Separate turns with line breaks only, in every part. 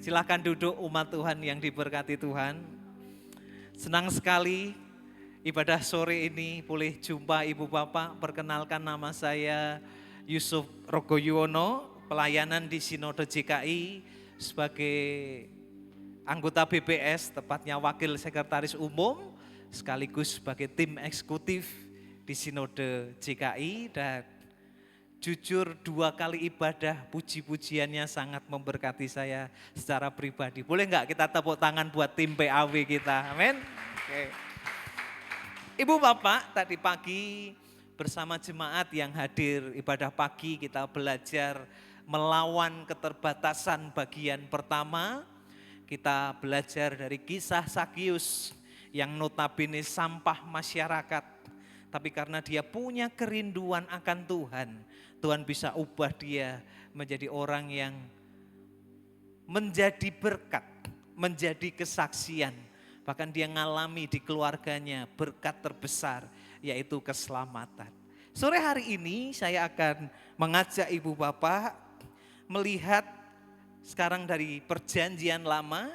Silakan duduk umat Tuhan yang diberkati Tuhan. Senang sekali ibadah sore ini boleh jumpa Ibu Bapak. Perkenalkan, nama saya Yusuf Rogoyuwono, pelayanan di Sinode JKI sebagai anggota BPS, tepatnya Wakil Sekretaris Umum, sekaligus sebagai tim eksekutif di Sinode JKI. Dan jujur 2 kali ibadah puji-pujiannya sangat memberkati saya secara pribadi. Boleh nggak kita tepuk tangan buat tim PAW kita, amin. Oke. Ibu Bapak, tadi pagi bersama jemaat yang hadir ibadah pagi kita belajar melawan keterbatasan bagian pertama. Kita belajar dari kisah Sakius yang notabene sampah masyarakat. Tapi karena dia punya kerinduan akan Tuhan, Tuhan bisa ubah dia menjadi orang yang menjadi berkat, menjadi kesaksian. Bahkan dia ngalami di keluarganya berkat terbesar, yaitu keselamatan. Sore hari ini saya akan mengajak Ibu Bapak melihat sekarang dari Perjanjian Lama,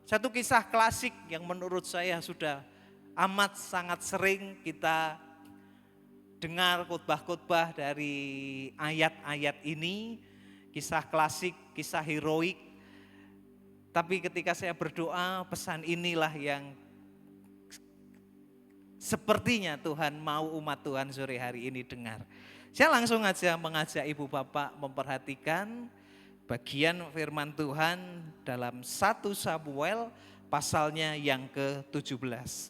satu kisah klasik yang menurut saya sudah amat sangat sering kita dengar khotbah-khotbah dari ayat-ayat ini, kisah klasik, kisah heroik. Tapi ketika saya berdoa, pesan inilah yang sepertinya Tuhan mau umat Tuhan sore hari ini dengar. Saya langsung aja mengajak Ibu Bapak memperhatikan bagian firman Tuhan dalam 1 Samuel pasalnya yang ke-17.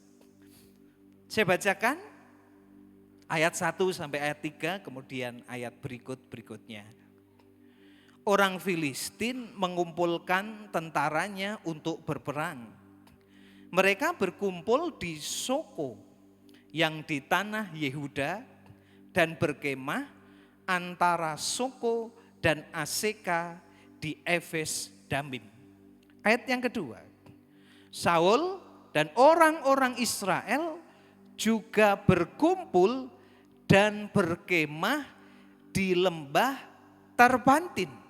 Saya bacakan ayat 1 sampai ayat 3, kemudian ayat berikutnya. Orang Filistin mengumpulkan tentaranya untuk berperang. Mereka berkumpul di Soko yang di tanah Yehuda dan berkemah antara Soko dan Aseka di Efes Damim. Ayat yang kedua, Saul dan orang-orang Israel juga berkumpul dan berkemah di lembah Tarbantin.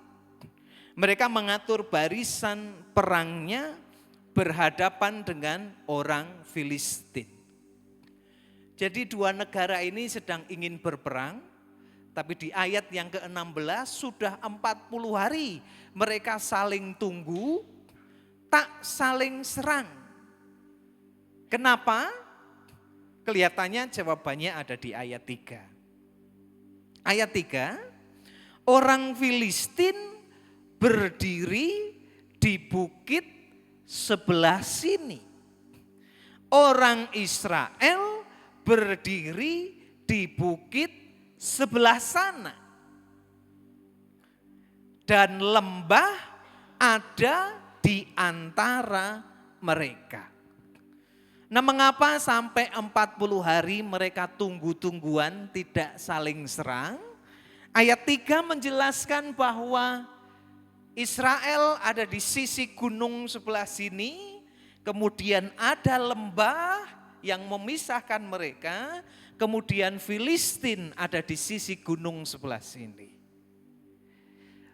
Mereka mengatur barisan perangnya berhadapan dengan orang Filistin. Jadi 2 negara ini sedang ingin berperang, tapi di ayat yang ke-16 sudah 40 hari mereka saling tunggu, tak saling serang. Kenapa? Kelihatannya jawabannya ada di ayat 3. Ayat 3, orang Filistin berdiri di bukit sebelah sini. Orang Israel berdiri di bukit sebelah sana. Dan lembah ada di antara mereka. Nah, mengapa sampai 40 hari mereka tunggu-tungguan tidak saling serang? Ayat 3 menjelaskan bahwa Israel ada di sisi gunung sebelah sini, kemudian ada lembah yang memisahkan mereka, kemudian Filistin ada di sisi gunung sebelah sini.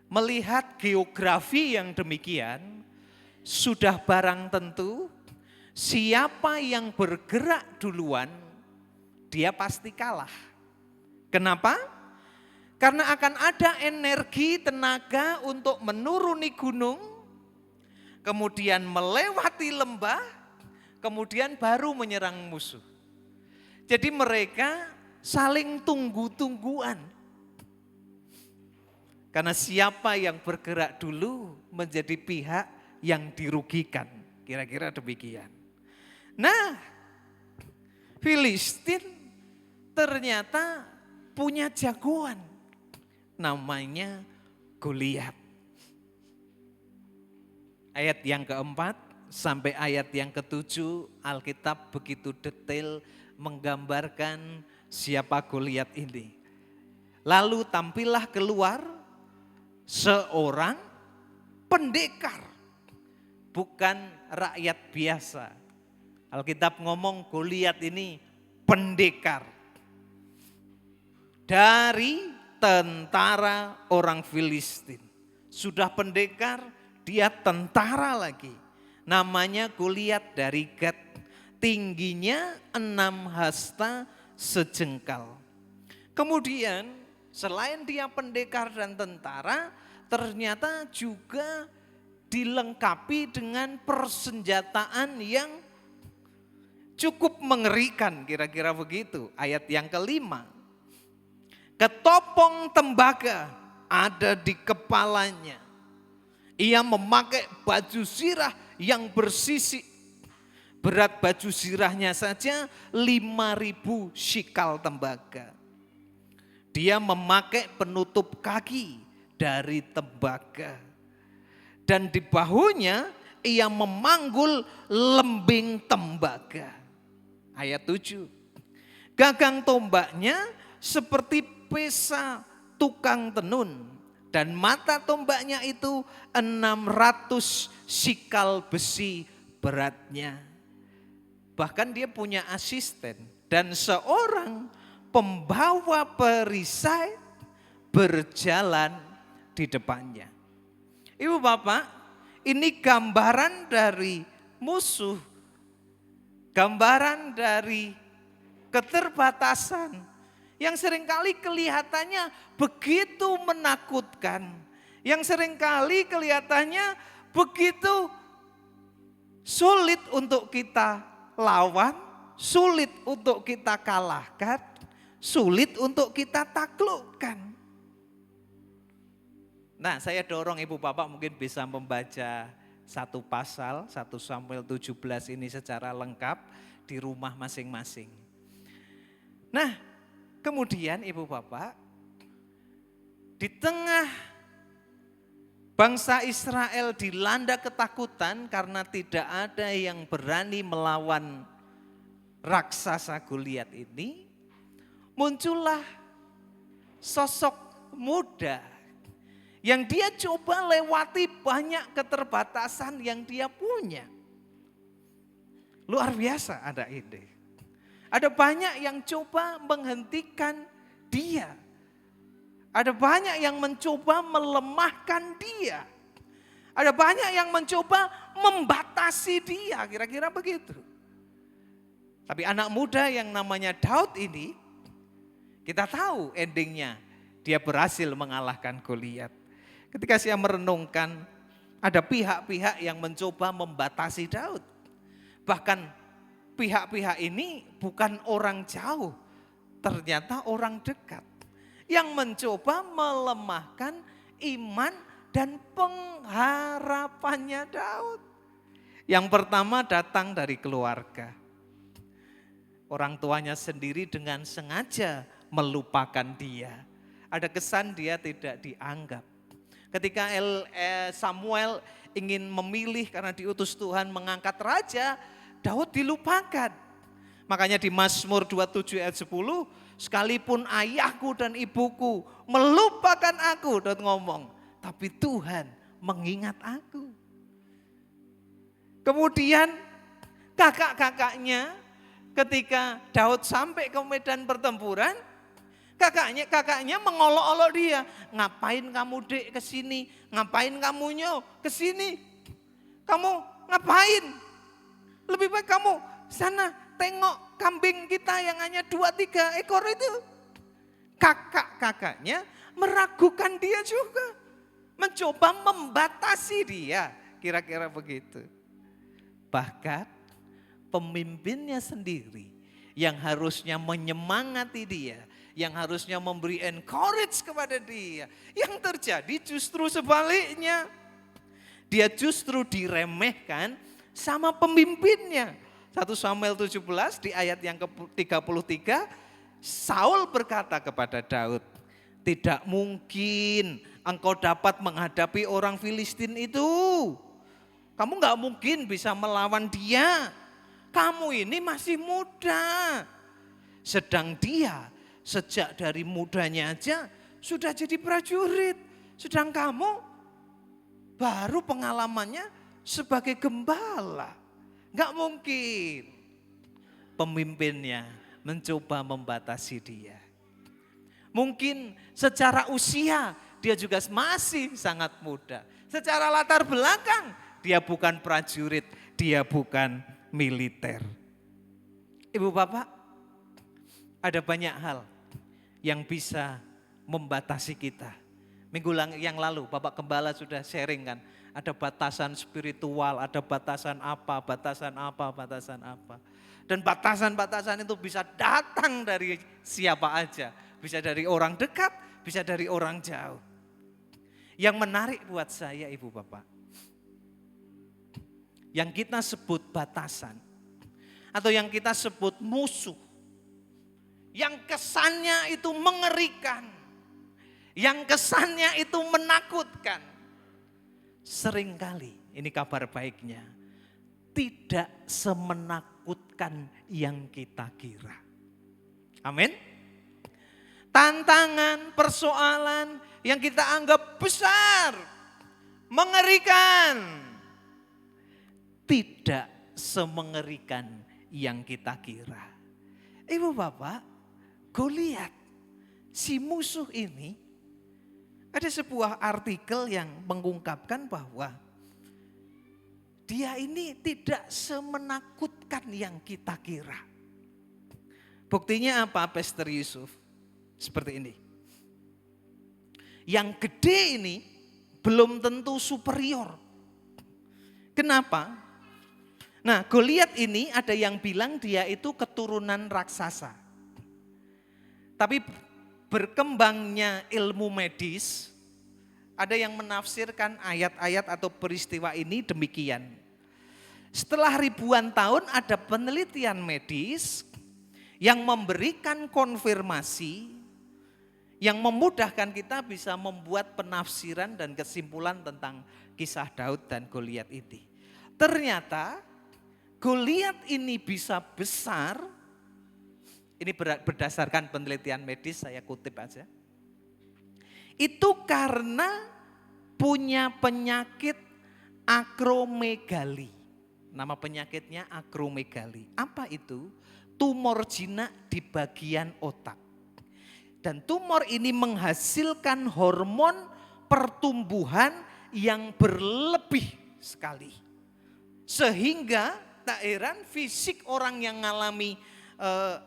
Melihat geografi yang demikian, sudah barang tentu siapa yang bergerak duluan, dia pasti kalah. Kenapa? Karena akan ada energi tenaga untuk menuruni gunung, kemudian melewati lembah, kemudian baru menyerang musuh. Jadi mereka saling tunggu-tungguan. Karena siapa yang bergerak dulu menjadi pihak yang dirugikan. Kira-kira demikian. Nah, Filistin ternyata punya jagoan, namanya Goliat. Ayat yang keempat sampai ayat yang ketujuh, Alkitab begitu detail menggambarkan siapa Goliat ini. Lalu tampillah keluar seorang pendekar, bukan rakyat biasa. Alkitab ngomong Goliat ini pendekar dari tentara orang Filistin. Sudah pendekar Dia tentara lagi. Namanya Goliat dari Gat. Tingginya 6 hasta sejengkal. Kemudian selain dia pendekar dan tentara, ternyata juga dilengkapi dengan persenjataan yang cukup mengerikan, kira-kira begitu. Ayat yang kelima. Ketopong tembaga ada di kepalanya. Ia memakai baju zirah yang bersisik. Berat baju zirahnya saja 5.000 shikal tembaga. Dia memakai penutup kaki dari tembaga. Dan di bahunya ia memanggul lembing tembaga. Ayat 7. Gagang tombaknya seperti pesa tukang tenun. Dan mata tombaknya itu 600 shikal besi beratnya. Bahkan dia punya asisten dan seorang pembawa perisai berjalan di depannya. Ibu bapak, ini gambaran dari musuh, gambaran dari keterbatasan yang seringkali kelihatannya begitu menakutkan, yang seringkali kelihatannya begitu sulit untuk kita lawan, sulit untuk kita kalahkan, sulit untuk kita taklukkan. Nah, saya dorong ibu bapak mungkin bisa membaca satu pasal, 1 Samuel 17 ini secara lengkap di rumah masing-masing. Nah, kemudian ibu bapak, di tengah bangsa Israel dilanda ketakutan karena tidak ada yang berani melawan raksasa Goliat ini, muncullah sosok muda yang dia coba lewati banyak keterbatasan yang dia punya. Luar biasa ada ini. Ada banyak yang coba menghentikan dia. Ada banyak yang mencoba melemahkan dia. Ada banyak yang mencoba membatasi dia, kira-kira begitu. Tapi anak muda yang namanya Daud ini, kita tahu endingnya, dia berhasil mengalahkan Goliat. Ketika saya merenungkan, ada pihak-pihak yang mencoba membatasi Daud. Bahkan pihak-pihak ini bukan orang jauh, ternyata orang dekat. Yang mencoba melemahkan iman dan pengharapannya Daud. Yang pertama datang dari keluarga. Orang tuanya sendiri dengan sengaja melupakan dia. Ada kesan dia tidak dianggap. Ketika Samuel ingin memilih karena diutus Tuhan mengangkat raja, Daud dilupakan. Makanya di Mazmur 27 ayat 10, sekalipun ayahku dan ibuku melupakan aku, Daud ngomong, tapi Tuhan mengingat aku. Kemudian kakak-kakaknya ketika Daud sampai ke medan pertempuran, kakaknya mengolok-olok dia. Ngapain kamu dek kesini? Ngapain kamu nyo kesini? Kamu ngapain? Lebih baik kamu sana tengok kambing kita yang hanya 2-3 ekor itu. Kakak-kakaknya meragukan dia juga. Mencoba membatasi dia. Kira-kira begitu. Bahkan pemimpinnya sendiri yang harusnya menyemangati dia, yang harusnya memberi encourage kepada dia, yang terjadi justru sebaliknya. Dia justru diremehkan sama pemimpinnya. 1 Samuel 17 di ayat yang ke-33, Saul berkata kepada Daud, tidak mungkin engkau dapat menghadapi orang Filistin itu. Kamu gak mungkin bisa melawan dia. Kamu ini masih muda. Sedang dia sejak dari mudanya aja sudah jadi prajurit. Sedang kamu baru pengalamannya sebagai gembala. Gak mungkin. Pemimpinnya mencoba membatasi dia. Mungkin secara usia dia juga masih sangat muda. Secara latar belakang, dia bukan prajurit, dia bukan militer. Ibu bapak, ada banyak hal yang bisa membatasi kita. Minggu yang lalu Bapak Gembala sudah sharing kan, ada batasan spiritual, ada batasan apa, batasan apa, batasan apa. Dan batasan-batasan itu bisa datang dari siapa aja, bisa dari orang dekat, bisa dari orang jauh. Yang menarik buat saya Ibu Bapak, yang kita sebut batasan, atau yang kita sebut musuh, yang kesannya itu mengerikan, yang kesannya itu menakutkan. Seringkali, ini kabar baiknya, tidak semenakutkan yang kita kira. Amin. Tantangan, persoalan yang kita anggap besar, mengerikan, tidak semengerikan yang kita kira. Ibu bapak, Goliat, si musuh ini, ada sebuah artikel yang mengungkapkan bahwa dia ini tidak semenakutkan yang kita kira. Buktinya apa, Pastor Yusuf? Seperti ini. Yang gede ini belum tentu superior. Kenapa? Nah, Goliat ini ada yang bilang dia itu keturunan raksasa. Tapi berkembangnya ilmu medis, ada yang menafsirkan ayat-ayat atau peristiwa ini demikian. Setelah ribuan tahun ada penelitian medis yang memberikan konfirmasi, yang memudahkan kita bisa membuat penafsiran dan kesimpulan tentang kisah Daud dan Goliat ini. Ternyata Goliat ini bisa besar, ini berdasarkan penelitian medis, saya kutip aja. Itu karena punya penyakit akromegali. Nama penyakitnya akromegali. Apa itu? Tumor jinak di bagian otak. Dan tumor ini menghasilkan hormon pertumbuhan yang berlebih sekali. Sehingga tak heran fisik orang yang mengalami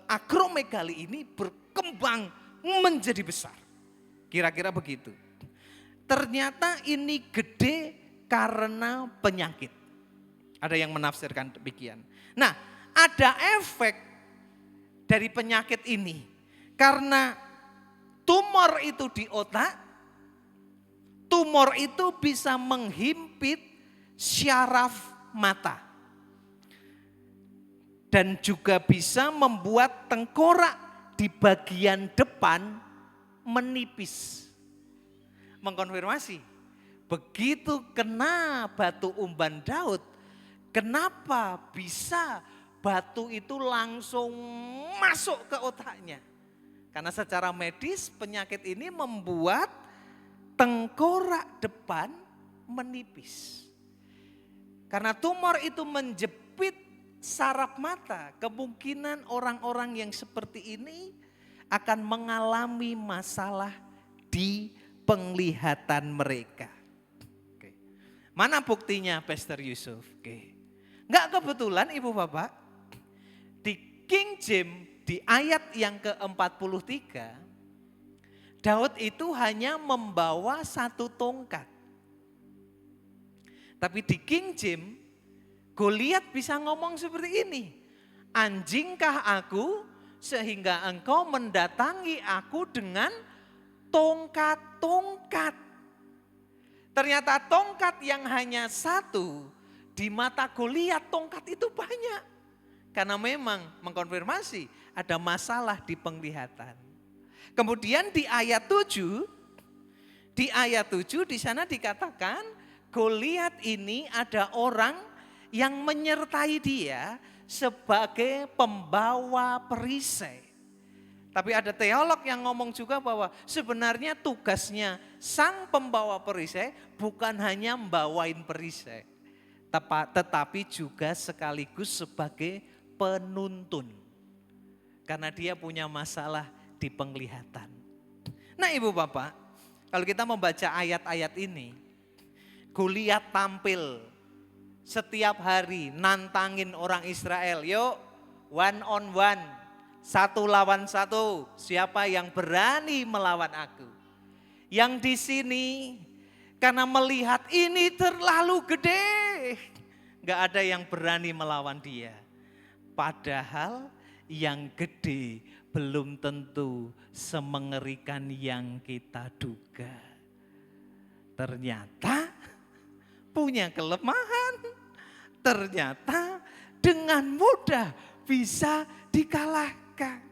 akromegali ini berkembang menjadi besar. Kira-kira begitu. Ternyata ini gede karena penyakit. Ada yang menafsirkan demikian. Nah, ada efek dari penyakit ini. Karena tumor itu di otak, tumor itu bisa menghimpit syaraf mata. Dan juga bisa membuat tengkorak di bagian depan menipis. Mengkonfirmasi, begitu kena batu umban Daud, kenapa bisa batu itu langsung masuk ke otaknya? Karena secara medis penyakit ini membuat tengkorak depan menipis. Karena tumor itu menjepit saraf mata, kemungkinan orang-orang yang seperti ini akan mengalami masalah di penglihatan mereka. Oke. Mana buktinya, Pastor Yusuf? Oke. Enggak kebetulan Ibu Bapak, di King James di ayat yang ke-43, Daud itu hanya membawa satu tongkat. Tapi di King James, Goliat bisa ngomong seperti ini. Anjingkah aku sehingga engkau mendatangi aku dengan tongkat-tongkat. Ternyata tongkat yang hanya satu, di mata Goliat tongkat itu banyak. Karena memang mengkonfirmasi ada masalah di penglihatan. Kemudian di ayat 7, di sana dikatakan Goliat ini ada orang yang menyertai dia sebagai pembawa perisai. Tapi ada teolog yang ngomong juga bahwa sebenarnya tugasnya sang pembawa perisai bukan hanya membawain perisai, tetapi juga sekaligus sebagai penuntun. Karena dia punya masalah di penglihatan. Nah Ibu Bapak, kalau kita membaca ayat-ayat ini, Goliat tampil setiap hari nantangin orang Israel. Yuk, one on one, satu lawan satu. Siapa yang berani melawan aku? Yang di sini karena melihat ini terlalu gede, gak ada yang berani melawan dia. Padahal yang gede belum tentu semengerikan yang kita duga. Ternyata punya kelemahan, ternyata dengan mudah bisa dikalahkan.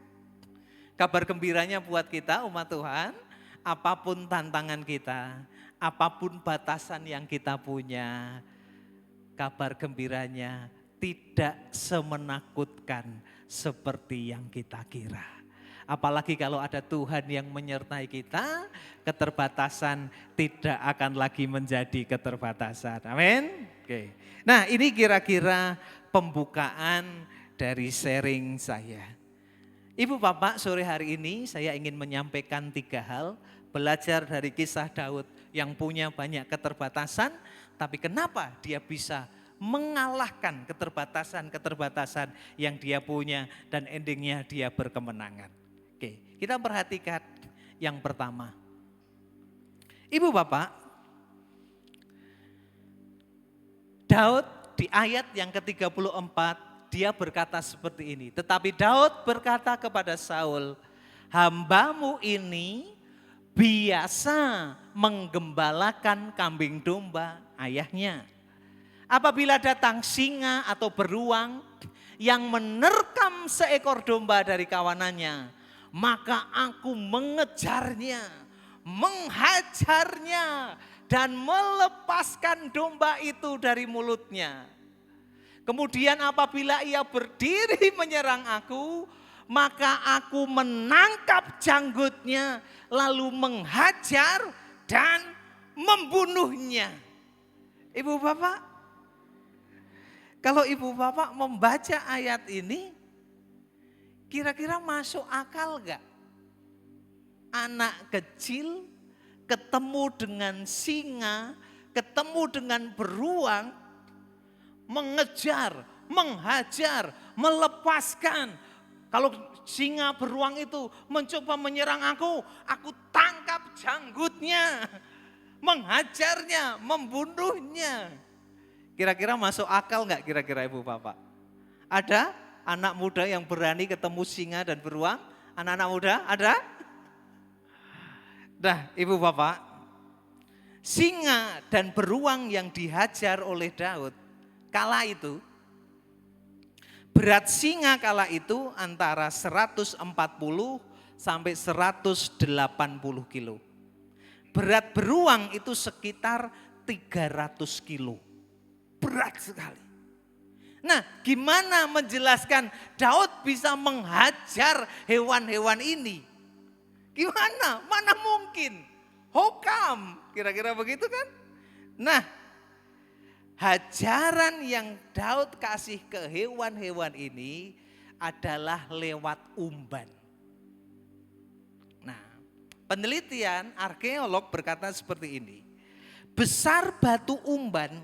Kabar gembiranya buat kita umat Tuhan, apapun tantangan kita, apapun batasan yang kita punya, kabar gembiranya tidak semenakutkan seperti yang kita kira. Apalagi kalau ada Tuhan yang menyertai kita, keterbatasan tidak akan lagi menjadi keterbatasan. Amin. Oke. Nah, ini kira-kira pembukaan dari sharing saya. Ibu Bapak, sore hari ini saya ingin menyampaikan 3 hal. Belajar dari kisah Daud yang punya banyak keterbatasan, tapi kenapa dia bisa mengalahkan keterbatasan-keterbatasan yang dia punya dan endingnya dia berkemenangan. Oke, kita perhatikan yang pertama. Ibu Bapak, Daud di ayat yang ke-34 dia berkata seperti ini. Tetapi Daud berkata kepada Saul, hambamu ini biasa menggembalakan kambing domba ayahnya. Apabila datang singa atau beruang yang menerkam seekor domba dari kawanannya, maka aku mengejarnya, menghajarnya, dan melepaskan domba itu dari mulutnya. Kemudian apabila ia berdiri menyerang aku, maka aku menangkap janggutnya, lalu menghajar dan membunuhnya. Ibu Bapak, kalau Ibu Bapak membaca ayat ini, kira-kira masuk akal gak? Anak kecil ketemu dengan singa, ketemu dengan beruang, mengejar, menghajar, melepaskan. Kalau singa beruang itu mencoba menyerang aku tangkap janggutnya, menghajarnya, membunuhnya. Kira-kira masuk akal nggak kira-kira Ibu Bapak? Ada anak muda yang berani ketemu singa dan beruang? Anak-anak muda ada? Nah Ibu Bapak, singa dan beruang yang dihajar oleh Daud kala itu, berat singa kala itu antara 140 sampai 180 kilo. Berat beruang itu sekitar 300 kilo. Berat sekali. Nah, gimana menjelaskan Daud bisa menghajar hewan-hewan ini? Gimana? Mana mungkin? Hokam, kira-kira begitu kan? Nah, hajaran yang Daud kasih ke hewan-hewan ini adalah lewat umban. Nah, penelitian arkeolog berkata seperti ini. Besar batu umban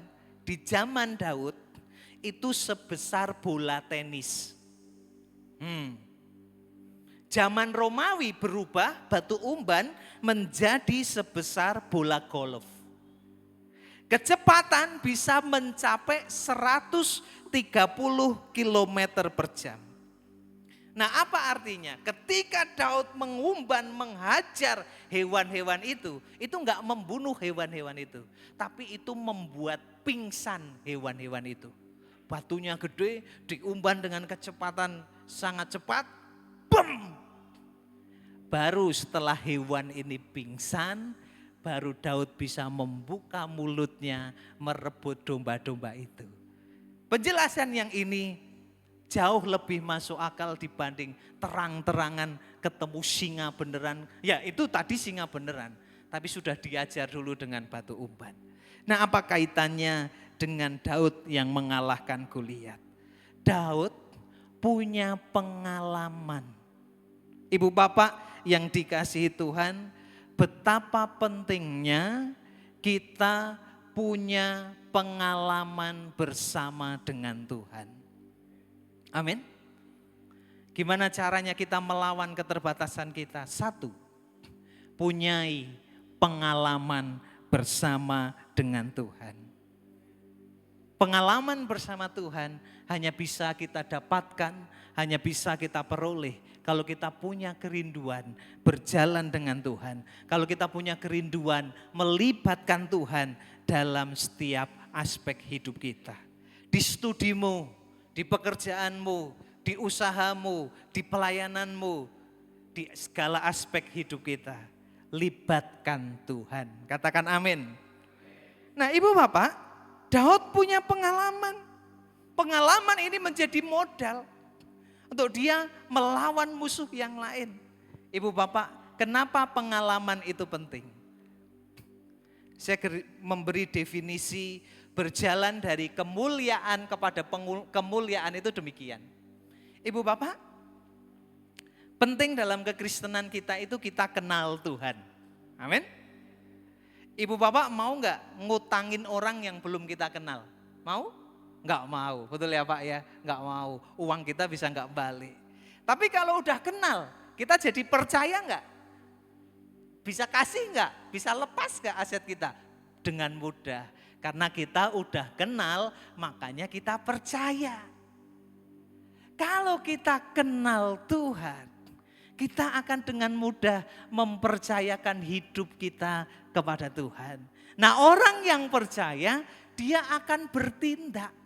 di zaman Daud itu sebesar bola tenis. Zaman Romawi berubah batu umban menjadi sebesar bola golf. Kecepatan bisa mencapai 130 km per jam. Nah apa artinya? Ketika Daud mengumban, menghajar hewan-hewan itu enggak membunuh hewan-hewan itu. Tapi itu membuat pingsan hewan-hewan itu. Batunya gede, diumban dengan kecepatan sangat cepat, bum! Baru setelah hewan ini pingsan, baru Daud bisa membuka mulutnya merebut domba-domba itu. Penjelasan yang ini jauh lebih masuk akal dibanding terang-terangan ketemu singa beneran. Ya itu tadi singa beneran, tapi sudah diajar dulu dengan batu umban. Nah apa kaitannya dengan Daud yang mengalahkan Goliat? Daud punya pengalaman. Ibu bapak yang dikasihi Tuhan, betapa pentingnya kita punya pengalaman bersama dengan Tuhan. Amin. Gimana caranya kita melawan keterbatasan kita? Satu, punyai pengalaman bersama dengan Tuhan. Pengalaman bersama Tuhan hanya bisa kita dapatkan, hanya bisa kita peroleh kalau kita punya kerinduan berjalan dengan Tuhan. Kalau kita punya kerinduan melibatkan Tuhan dalam setiap aspek hidup kita. Di studimu, di pekerjaanmu, di usahamu, di pelayananmu, di segala aspek hidup kita. Libatkan Tuhan. Katakan amin. Nah, Ibu Bapak, Daud punya pengalaman. Pengalaman ini menjadi modal untuk dia melawan musuh yang lain. Ibu Bapak, kenapa pengalaman itu penting? Saya memberi definisi berjalan dari kemuliaan kepada kemuliaan itu demikian. Ibu Bapak, penting dalam kekristenan kita itu kita kenal Tuhan. Amin. Ibu Bapak mau nggak ngutangin orang yang belum kita kenal? Mau? Nggak mau, betul ya Pak ya? Nggak mau, uang kita bisa nggak balik. Tapi kalau udah kenal, kita jadi percaya nggak? Bisa kasih nggak? Bisa lepas nggak aset kita? Dengan mudah, karena kita udah kenal, makanya kita percaya. Kalau kita kenal Tuhan, kita akan dengan mudah mempercayakan hidup kita kepada Tuhan. Nah, orang yang percaya, dia akan bertindak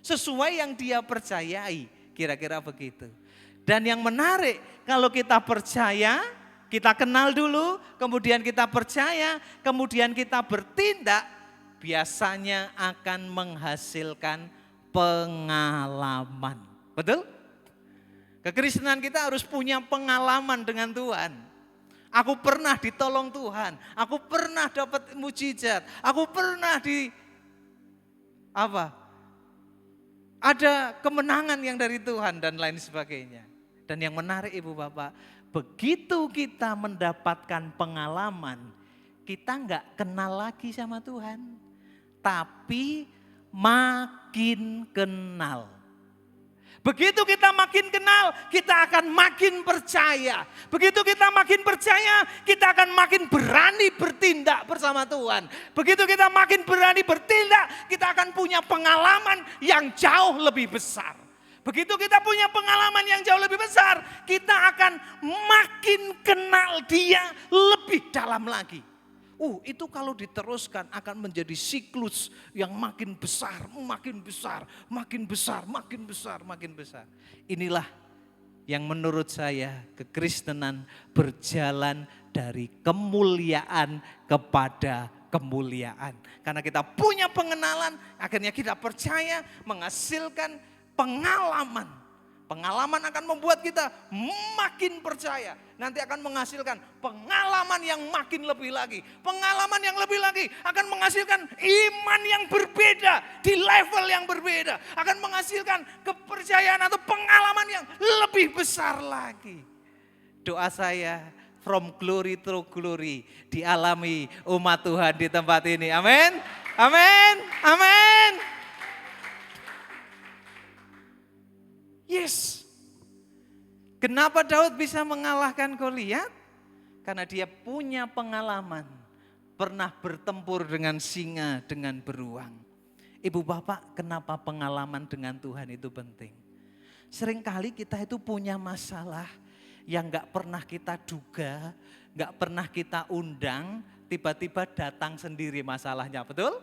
sesuai yang dia percayai, kira-kira begitu. Dan yang menarik, kalau kita percaya, kita kenal dulu, kemudian kita percaya, kemudian kita bertindak, biasanya akan menghasilkan pengalaman. Betul? Kekristenan kita harus punya pengalaman dengan Tuhan. Aku pernah ditolong Tuhan, aku pernah dapat mujizat, aku pernah ada kemenangan yang dari Tuhan dan lain sebagainya. Dan yang menarik Ibu Bapak, begitu kita mendapatkan pengalaman, kita nggak kenal lagi sama Tuhan, tapi makin kenal. Begitu kita makin kenal, kita akan makin percaya. Begitu kita makin percaya, kita akan makin berani bertindak bersama Tuhan. Begitu kita makin berani bertindak, kita akan punya pengalaman yang jauh lebih besar. Begitu kita punya pengalaman yang jauh lebih besar, kita akan makin kenal Dia lebih dalam lagi. Itu kalau diteruskan akan menjadi siklus yang makin besar, makin besar, makin besar, makin besar, makin besar. Inilah yang menurut saya kekristenan berjalan dari kemuliaan kepada kemuliaan. Karena kita punya pengenalan, akhirnya kita percaya menghasilkan pengalaman. Pengalaman akan membuat kita makin percaya. Nanti akan menghasilkan pengalaman yang makin lebih lagi. Pengalaman yang lebih lagi akan menghasilkan iman yang berbeda di level yang berbeda. Akan menghasilkan kepercayaan atau pengalaman yang lebih besar lagi. Doa saya, from glory to glory, dialami umat Tuhan di tempat ini. Amin, amin, amin. Yes. Kenapa Daud bisa mengalahkan Goliat? Karena dia punya pengalaman. Pernah bertempur dengan singa, dengan beruang. Ibu Bapak, kenapa pengalaman dengan Tuhan itu penting? Seringkali kita itu punya masalah yang gak pernah kita duga, gak pernah kita undang, tiba-tiba datang sendiri masalahnya, betul?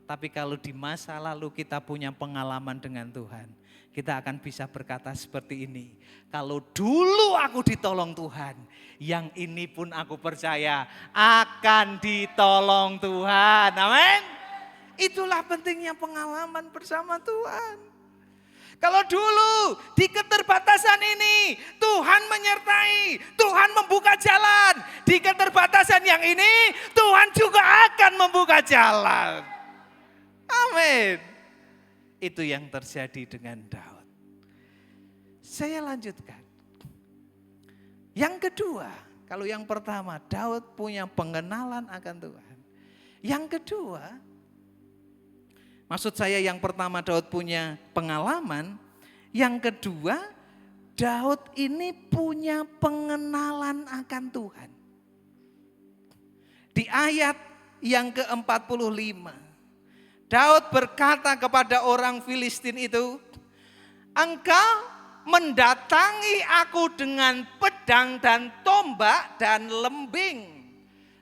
Tapi kalau di masa lalu kita punya pengalaman dengan Tuhan, kita akan bisa berkata seperti ini. Kalau dulu aku ditolong Tuhan, yang ini pun aku percaya akan ditolong Tuhan. Amin. Itulah pentingnya pengalaman bersama Tuhan. Kalau dulu di keterbatasan ini Tuhan menyertai, Tuhan membuka jalan. Di keterbatasan yang ini Tuhan juga akan membuka jalan. Amin. Itu yang terjadi dengan Daud. Saya lanjutkan. Yang kedua, kalau yang pertama Daud punya pengenalan akan Tuhan. Yang kedua, maksud saya yang pertama Daud punya pengalaman, yang kedua Daud ini punya pengenalan akan Tuhan. Di ayat yang ke-45, Daud berkata kepada orang Filistin itu, engkau mendatangi aku dengan pedang dan tombak dan lembing.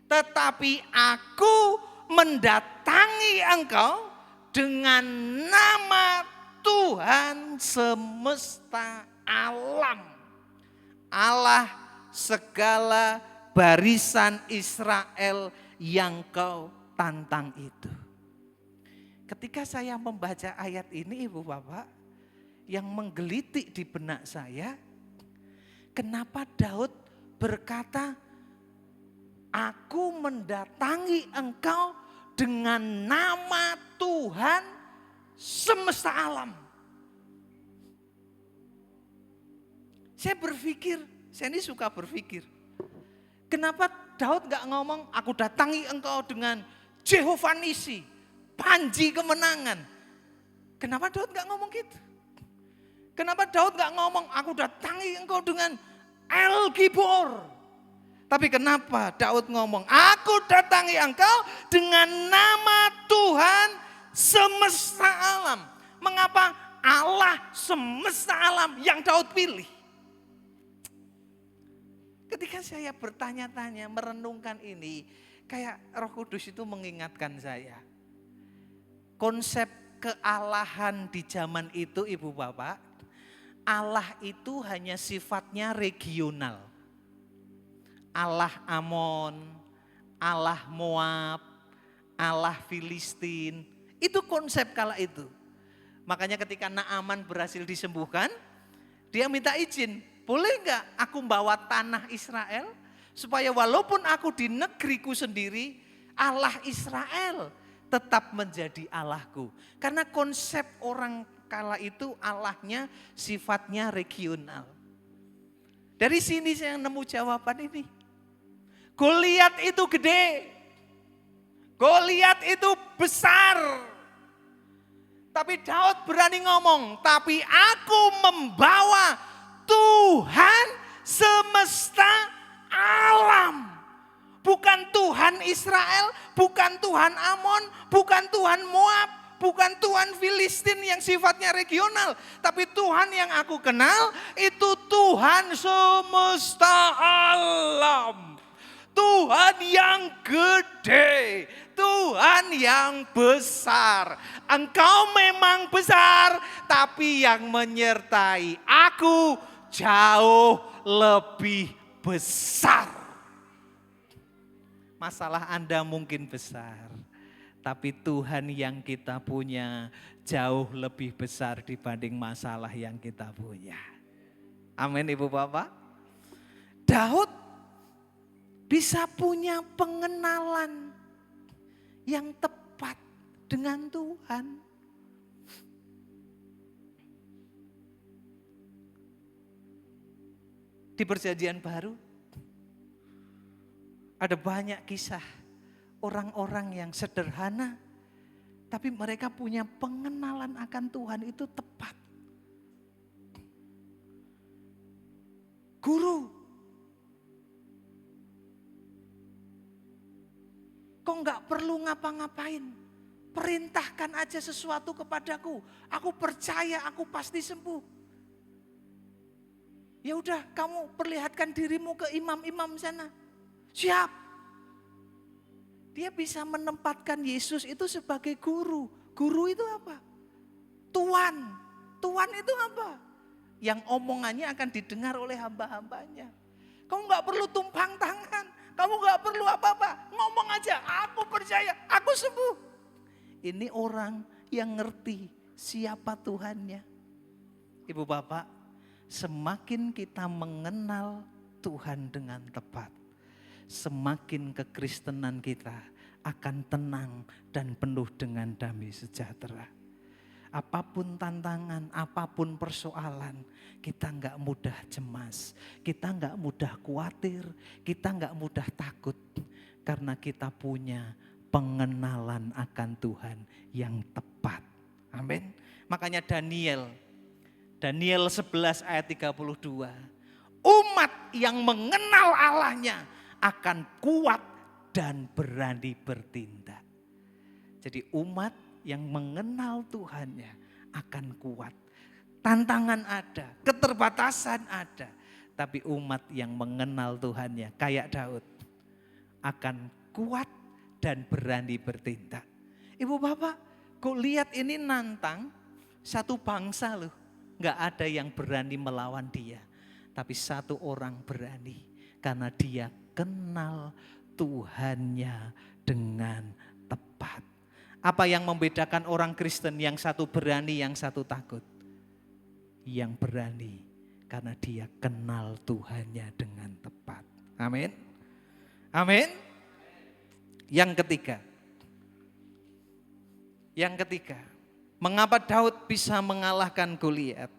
Tetapi aku mendatangi engkau dengan nama Tuhan semesta alam. Allah segala barisan Israel yang kau tantang itu. Ketika saya membaca ayat ini Ibu Bapak, yang menggelitik di benak saya, kenapa Daud berkata, aku mendatangi engkau dengan nama Tuhan semesta alam. Saya berpikir, saya ini suka berpikir, kenapa Daud gak ngomong, aku datangi engkau dengan Jehovah Nisi, panji kemenangan. Kenapa Daud gak ngomong gitu? Kenapa Daud gak ngomong, aku datangi engkau dengan El Gibor. Tapi kenapa Daud ngomong, aku datangi engkau dengan nama Tuhan semesta alam. Mengapa Allah semesta alam yang Daud pilih? Ketika saya bertanya-tanya, merenungkan ini, kayak Roh Kudus itu mengingatkan saya. Konsep kealahan di zaman itu Ibu Bapak, Allah itu hanya sifatnya regional. Allah Amon, Allah Moab, Allah Filistin, itu konsep kala itu. Makanya ketika Naaman berhasil disembuhkan, dia minta izin, boleh enggak aku bawa tanah Israel, supaya walaupun aku di negeriku sendiri, Allah Israel tetap menjadi Allahku. Karena konsep orang kala itu Allahnya sifatnya regional. Dari sini saya nemu jawaban ini. Goliat itu gede, Goliat itu besar. Tapi Daud berani ngomong, tapi aku membawa Tuhan semesta alam. Bukan Tuhan Israel, bukan Tuhan Amon, bukan Tuhan Moab, bukan Tuhan Filistin yang sifatnya regional. Tapi Tuhan yang aku kenal itu Tuhan semesta alam. Tuhan yang gede, Tuhan yang besar. Engkau memang besar, tapi yang menyertai aku jauh lebih besar. Masalah Anda mungkin besar, tapi Tuhan yang kita punya jauh lebih besar dibanding masalah yang kita punya. Amin Ibu Bapak. Daud bisa punya pengenalan yang tepat dengan Tuhan. Di Perjanjian Baru ada banyak kisah orang-orang yang sederhana, tapi mereka punya pengenalan akan Tuhan itu tepat. Guru, kok enggak perlu ngapa-ngapain? Perintahkan aja sesuatu kepadaku. Aku percaya aku pasti sembuh. Ya udah, kamu perlihatkan dirimu ke imam-imam sana. Siap. Dia bisa menempatkan Yesus itu sebagai guru. Guru itu apa? Tuan. Tuan itu apa? Yang omongannya akan didengar oleh hamba-hambanya. Kamu enggak perlu tumpang tangan. Kamu enggak perlu apa-apa. Ngomong aja, aku percaya, aku sembuh. Ini orang yang ngerti siapa Tuhannya. Ibu Bapak, semakin kita mengenal Tuhan dengan tepat, semakin kekristenan kita akan tenang dan penuh dengan damai sejahtera. Apapun tantangan, apapun persoalan, kita enggak mudah cemas, kita enggak mudah khawatir, kita enggak mudah takut. Karena kita punya pengenalan akan Tuhan yang tepat. Amin. Makanya Daniel 11 ayat 32. Umat yang mengenal Allahnya akan kuat dan berani bertindak. Jadi umat yang mengenal Tuhannya akan kuat. Tantangan ada, keterbatasan ada. Tapi umat yang mengenal Tuhannya kayak Daud akan kuat dan berani bertindak. Ibu bapak, kok lihat ini nantang satu bangsa loh. Gak ada yang berani melawan dia. Tapi satu orang berani karena dia kenal Tuhannya dengan tepat. Apa yang membedakan orang Kristen yang satu berani, yang satu takut? Yang berani karena dia kenal Tuhannya dengan tepat. Amin. Amin. Yang ketiga, mengapa Daud bisa mengalahkan Goliat?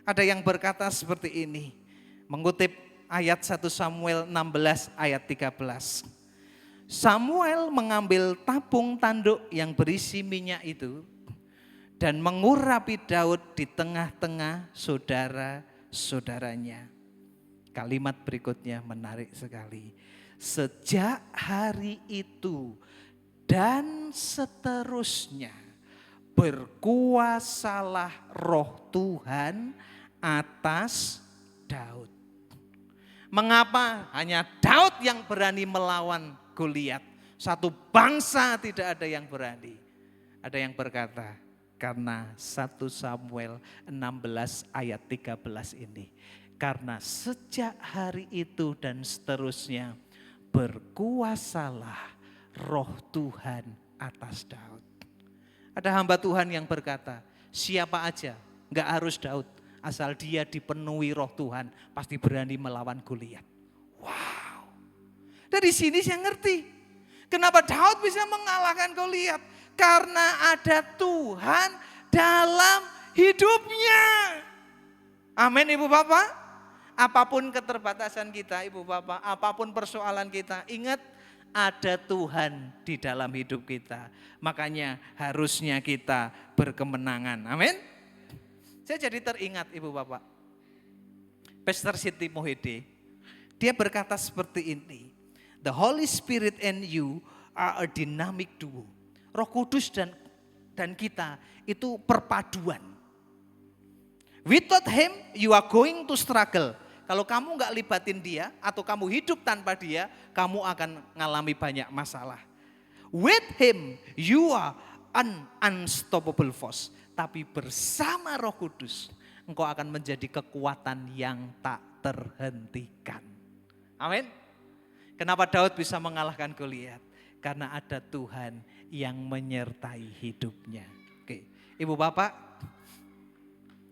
Ada yang berkata seperti ini, mengutip ayat 1 Samuel 16 ayat 13. Samuel mengambil tabung tanduk yang berisi minyak itu dan mengurapi Daud di tengah-tengah saudara-saudaranya. Kalimat berikutnya menarik sekali. Sejak hari itu dan seterusnya berkuasalah roh Tuhan atas Daud. Mengapa hanya Daud yang berani melawan Goliat? Satu bangsa tidak ada yang berani. Ada yang berkata, karena 1 Samuel 16 ayat 13 ini. Karena sejak hari itu dan seterusnya berkuasalah roh Tuhan atas Daud. Ada hamba Tuhan yang berkata, siapa aja, gak harus Daud, asal dia dipenuhi roh Tuhan, pasti berani melawan Goliat. Wow. Dari sini saya ngerti, kenapa Daud bisa mengalahkan Goliat. Karena ada Tuhan dalam hidupnya. Amin ibu bapak. Apapun keterbatasan kita ibu bapak, apapun persoalan kita, ingat ada Tuhan di dalam hidup kita. Makanya harusnya kita berkemenangan. Amin. Saya jadi teringat ibu bapak. Pastor Siti Mohede, dia berkata seperti ini. The Holy Spirit and you are a dynamic duo. Roh Kudus dan kita itu perpaduan. Without him you are going to struggle. Kalau kamu gak libatin dia atau kamu hidup tanpa dia, kamu akan mengalami banyak masalah. With him you are an unstoppable force. Tapi bersama Roh Kudus engkau akan menjadi kekuatan yang tak terhentikan. Amin. Kenapa Daud bisa mengalahkan Goliat? Karena ada Tuhan yang menyertai hidupnya. Oke, ibu bapak,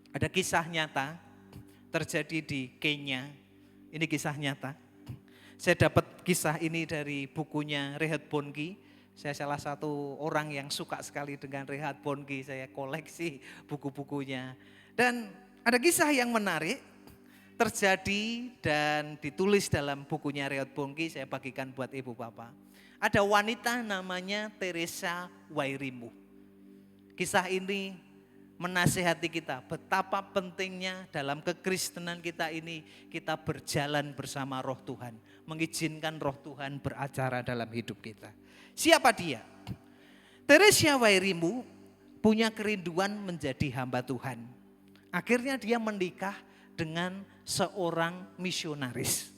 ada kisah nyata terjadi di Kenya. Ini kisah nyata. Saya dapat kisah ini dari bukunya Reinhard Bonnke. Saya salah satu orang yang suka sekali dengan Reinhard Bonnke. Saya koleksi buku-bukunya. Dan ada kisah yang menarik terjadi dan ditulis dalam bukunya Reinhard Bonnke. Saya bagikan buat ibu bapak. Ada wanita namanya Teresa Wairimu. Kisah ini menasihati kita betapa pentingnya dalam kekristenan kita ini kita berjalan bersama roh Tuhan. Mengizinkan roh Tuhan beracara dalam hidup kita. Siapa dia? Teresa Wairimu punya kerinduan menjadi hamba Tuhan. Akhirnya dia menikah dengan seorang misionaris.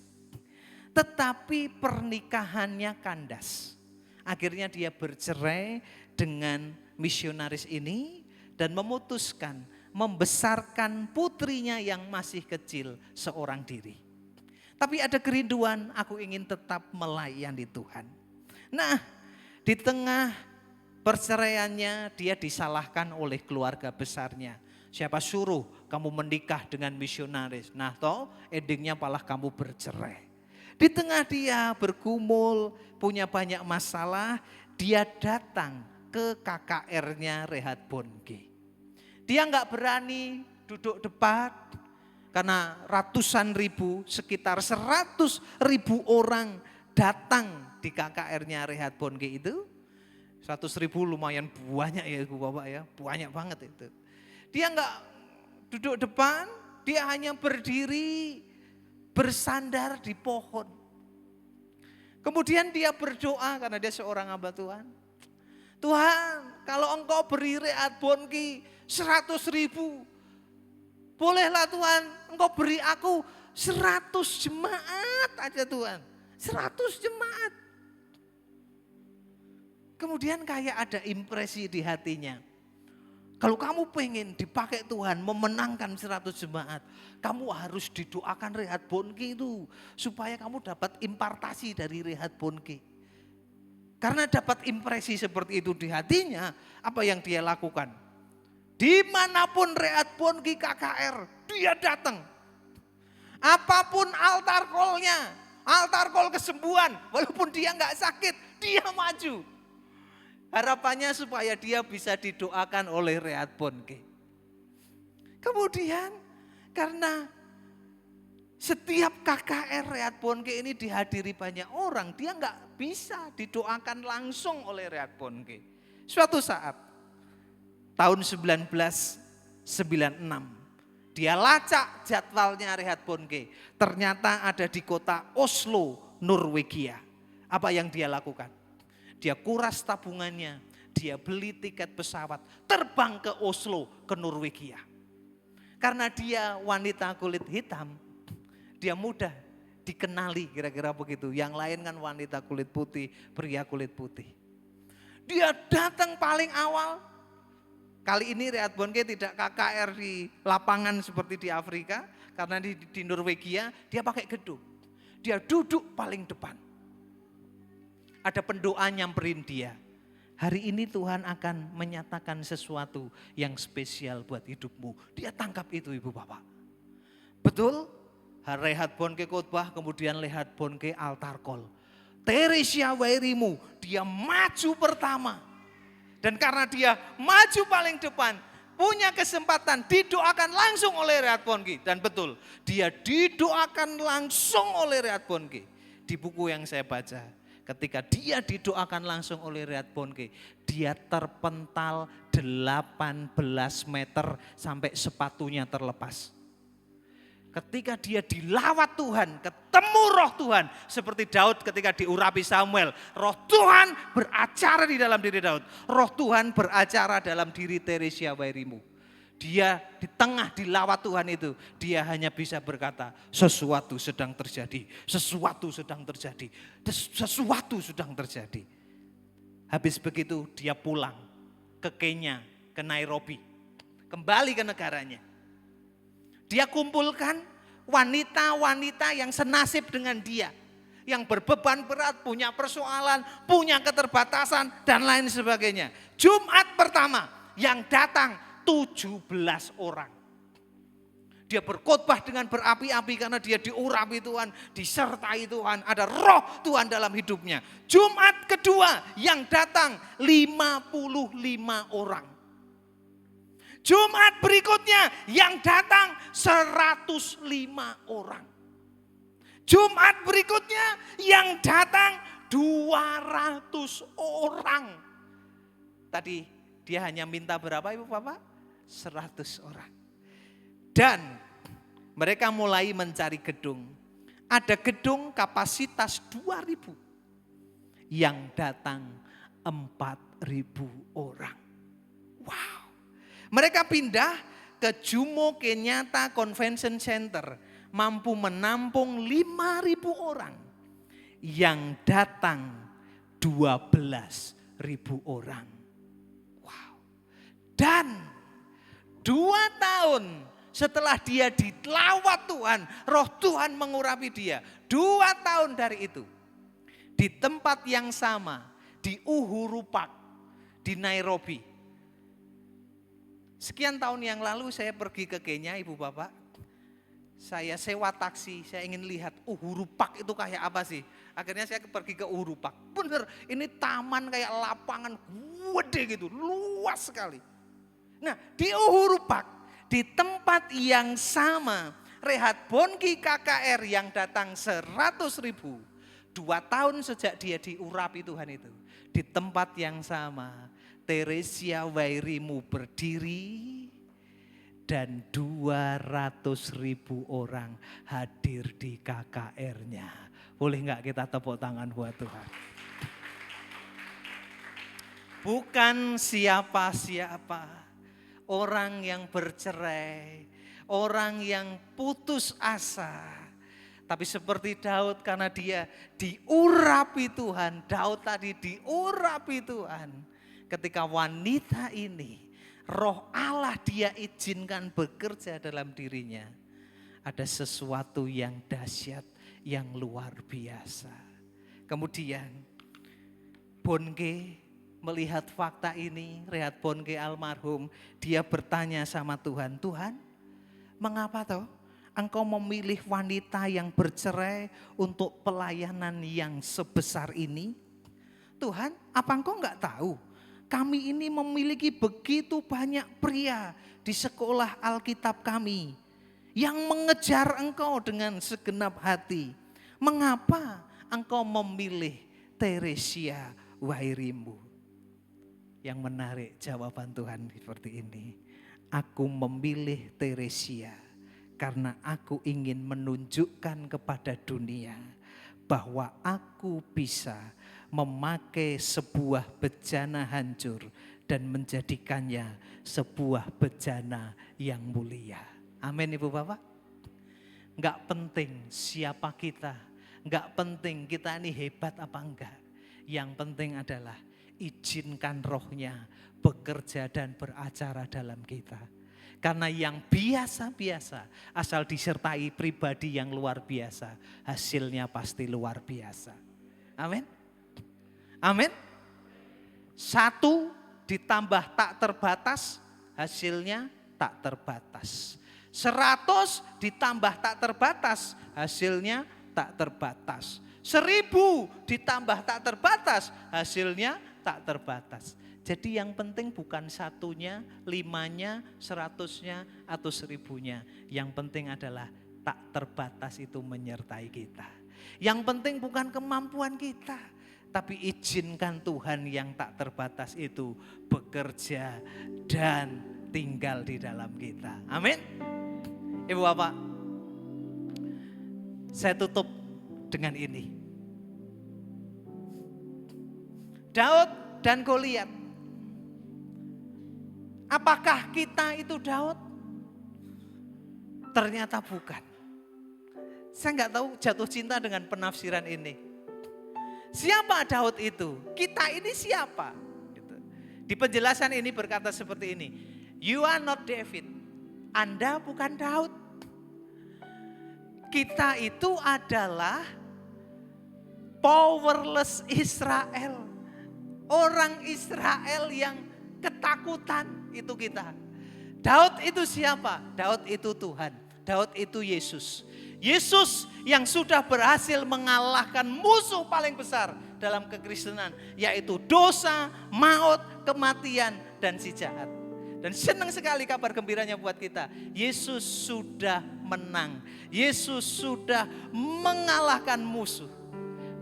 Tetapi pernikahannya kandas. Akhirnya dia bercerai dengan misionaris ini dan memutuskan membesarkan putrinya yang masih kecil seorang diri. Tapi ada kerinduan, aku ingin tetap melayani Tuhan. Nah, di tengah perceraiannya dia disalahkan oleh keluarga besarnya. Siapa suruh kamu menikah dengan misionaris? Nah toh endingnya malah kamu bercerai. Di tengah dia bergumul, punya banyak masalah, dia datang ke KKR-nya Reinhard Bonnke. Dia enggak berani duduk depan karena ratusan ribu, sekitar 100.000 orang datang di KKR-nya Reinhard Bonnke itu. 100.000 lumayan banyak ya Ibu Bapak ya, banyak banget itu. Dia enggak duduk depan, dia hanya berdiri, bersandar di pohon. Kemudian dia berdoa karena dia seorang hamba Tuhan. Tuhan, kalau Engkau beri Reinhard Bonnke 100.000, bolehlah Tuhan Engkau beri aku 100 jemaat aja Tuhan. 100 jemaat. Kemudian kayak ada impresi di hatinya. Kalau kamu pengen dipakai Tuhan memenangkan 100 jemaat, kamu harus didoakan Reinhard Bonnke itu. Supaya kamu dapat impartasi dari Reinhard Bonnke. Karena dapat impresi seperti itu di hatinya, apa yang dia lakukan? Dimanapun Reinhard Bonnke KKR, dia datang. Apapun altar call-nya, altar call kesembuhan, walaupun dia nggak sakit, dia maju. Harapannya supaya dia bisa didoakan oleh Reinhard Bonnke. Kemudian karena setiap KKR Reinhard Bonnke ini dihadiri banyak orang, dia nggak bisa didoakan langsung oleh Reinhard Bonnke. Suatu saat, tahun 1996, dia lacak jadwalnya Reinhard Bonnke. Ternyata ada di kota Oslo, Norwegia. Apa yang dia lakukan? Dia kuras tabungannya, dia beli tiket pesawat, terbang ke Oslo, ke Norwegia. Karena dia wanita kulit hitam, dia mudah dikenali kira-kira begitu. Yang lain kan wanita kulit putih, pria kulit putih. Dia datang paling awal. Kali ini Reinhard Bonnke tidak KKR di lapangan seperti di Afrika, karena di Norwegia dia pakai gedung. Dia duduk paling depan. Ada pendoa nyamperin dia. Hari ini Tuhan akan menyatakan sesuatu yang spesial buat hidupmu. Dia tangkap itu Ibu Bapak. Betul? Reinhard Bonnke khotbah, kemudian Reinhard Bonnke altar call. Teresia Wairimu, dia maju pertama. Dan karena dia maju paling depan, punya kesempatan didoakan langsung oleh Reinhard Bonnke. Dan betul, dia didoakan langsung oleh Reinhard Bonnke. Di buku yang saya baca, ketika dia didoakan langsung oleh Reinhard Bonnke, dia terpental 18 meter sampai sepatunya terlepas. Ketika dia dilawat Tuhan, ketemu roh Tuhan. Seperti Daud ketika diurapi Samuel. Roh Tuhan beracara di dalam diri Daud. Roh Tuhan beracara dalam diri Teresia Wairimu. Dia di tengah dilawat Tuhan itu, dia hanya bisa berkata, sesuatu sedang terjadi, sesuatu sedang terjadi, sesuatu sedang terjadi. Habis begitu dia pulang ke Kenya, ke Nairobi, kembali ke negaranya. Dia kumpulkan wanita-wanita yang senasib dengan dia, yang berbeban berat, punya persoalan, punya keterbatasan dan lain sebagainya. Jumat pertama yang datang 17 orang. Dia berkhotbah dengan berapi-api karena dia diurapi Tuhan, disertai Tuhan, ada roh Tuhan dalam hidupnya. Jumat kedua yang datang 55 orang. Jumat berikutnya yang datang 105 orang. Jumat berikutnya yang datang 200 orang. Tadi dia hanya minta berapa Ibu Bapak? 100 orang. Dan mereka mulai mencari gedung. Ada gedung kapasitas 2.000. Yang datang 4.000 orang. Wow. Mereka pindah ke Jomo Kenyatta Convention Center. Mampu menampung 5.000 orang. Yang datang 12.000 orang. Wow. Dan 2 tahun setelah dia dilawat Tuhan, roh Tuhan mengurapi dia. 2 tahun dari itu, di tempat yang sama, di Uhuru Park, di Nairobi. Sekian tahun yang lalu saya pergi ke Kenya Ibu Bapak. Saya sewa taksi, saya ingin lihat Uhuru Park itu kayak apa sih. Akhirnya saya pergi ke Uhuru Park. Bener, ini taman kayak lapangan gede gitu, luas sekali. Nah di Uhuru Park, di tempat yang sama, Reinhard Bonnke KKR yang datang 100.000, 2 tahun sejak dia diurapi Tuhan itu. di tempat yang sama, Teresia Wairimu berdiri dan 200.000 orang hadir di KKR-nya. Boleh enggak kita tepuk tangan buat Tuhan? Bukan siapa-siapa, orang yang bercerai, orang yang putus asa. Tapi seperti Daud, karena dia diurapi Tuhan, Daud tadi diurapi Tuhan. Ketika wanita ini, Roh Allah dia izinkan bekerja dalam dirinya. Ada sesuatu yang dahsyat, yang luar biasa. Kemudian Bonke melihat fakta ini, Reinhard Bonke almarhum, dia bertanya sama Tuhan, Tuhan, mengapa toh Engkau memilih wanita yang bercerai untuk pelayanan yang sebesar ini? Tuhan, apa Engkau enggak tahu? Kami ini memiliki begitu banyak pria di sekolah Alkitab kami yang mengejar Engkau dengan segenap hati. Mengapa Engkau memilih Teresia Wairimu? Yang menarik jawaban Tuhan seperti ini. Aku memilih Teresia karena aku ingin menunjukkan kepada dunia bahwa aku bisa memakai sebuah bejana hancur dan menjadikannya sebuah bejana yang mulia. Amin Ibu Bapak. Enggak penting siapa kita, enggak penting kita ini hebat apa enggak. Yang penting adalah izinkan Rohnya bekerja dan beracara dalam kita. Karena yang biasa-biasa asal disertai pribadi yang luar biasa, hasilnya pasti luar biasa. Amin. Amin. 1 ditambah tak terbatas, hasilnya tak terbatas. 100 ditambah tak terbatas, hasilnya tak terbatas. 1000 ditambah tak terbatas, hasilnya tak terbatas. Jadi yang penting bukan 1-nya, 5-nya, 100-nya, atau 1000-nya. Yang penting adalah tak terbatas itu menyertai kita. Yang penting bukan kemampuan kita, tapi izinkan Tuhan yang tak terbatas itu bekerja dan tinggal di dalam kita. Amin. Ibu Bapak, saya tutup dengan ini. Daud dan Goliat. Apakah kita itu Daud? Ternyata bukan. Saya enggak tahu jatuh cinta dengan penafsiran ini. Siapa Daud itu? Kita ini siapa? Gitu. Di penjelasan ini berkata seperti ini. You are not David. Anda bukan Daud. Kita itu adalah powerless Israel. Orang Israel yang ketakutan. Itu kita. Daud itu siapa? Daud itu Tuhan. Daud itu Yesus. Yesus yang sudah berhasil mengalahkan musuh paling besar dalam kekristenan. Yaitu dosa, maut, kematian, dan si jahat. Dan senang sekali kabar gembiranya buat kita. Yesus sudah menang. Yesus sudah mengalahkan musuh.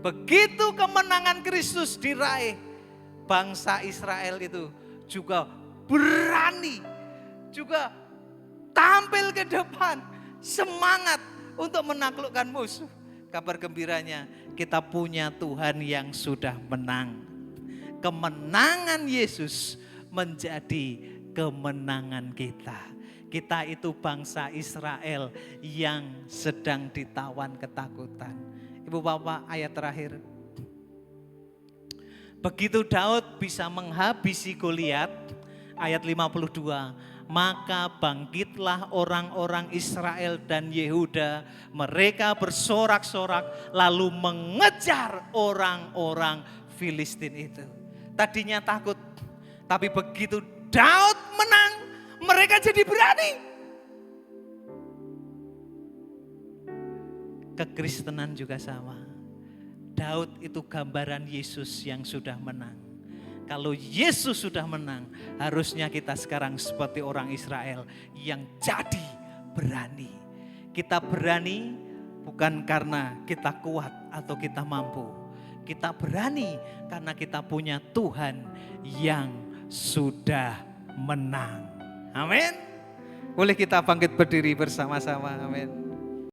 Begitu kemenangan Kristus diraih, bangsa Israel itu juga berani, juga tampil ke depan, semangat untuk menaklukkan musuh. Kabar gembiranya kita punya Tuhan yang sudah menang. Kemenangan Yesus menjadi kemenangan kita. Kita itu bangsa Israel yang sedang ditawan ketakutan. Ibu Bapak, ayat terakhir. Begitu Daud bisa menghabisi Goliat, ayat 52, maka bangkitlah orang-orang Israel dan Yehuda, mereka bersorak-sorak lalu mengejar orang-orang Filistin itu. Tadinya takut, tapi begitu Daud menang, mereka jadi berani. Kekristenan juga sama. Daud itu gambaran Yesus yang sudah menang. Kalau Yesus sudah menang, harusnya kita sekarang seperti orang Israel yang jadi berani. Kita berani bukan karena kita kuat atau kita mampu. Kita berani karena kita punya Tuhan yang sudah menang. Amin. Boleh kita bangkit berdiri bersama-sama. Amin.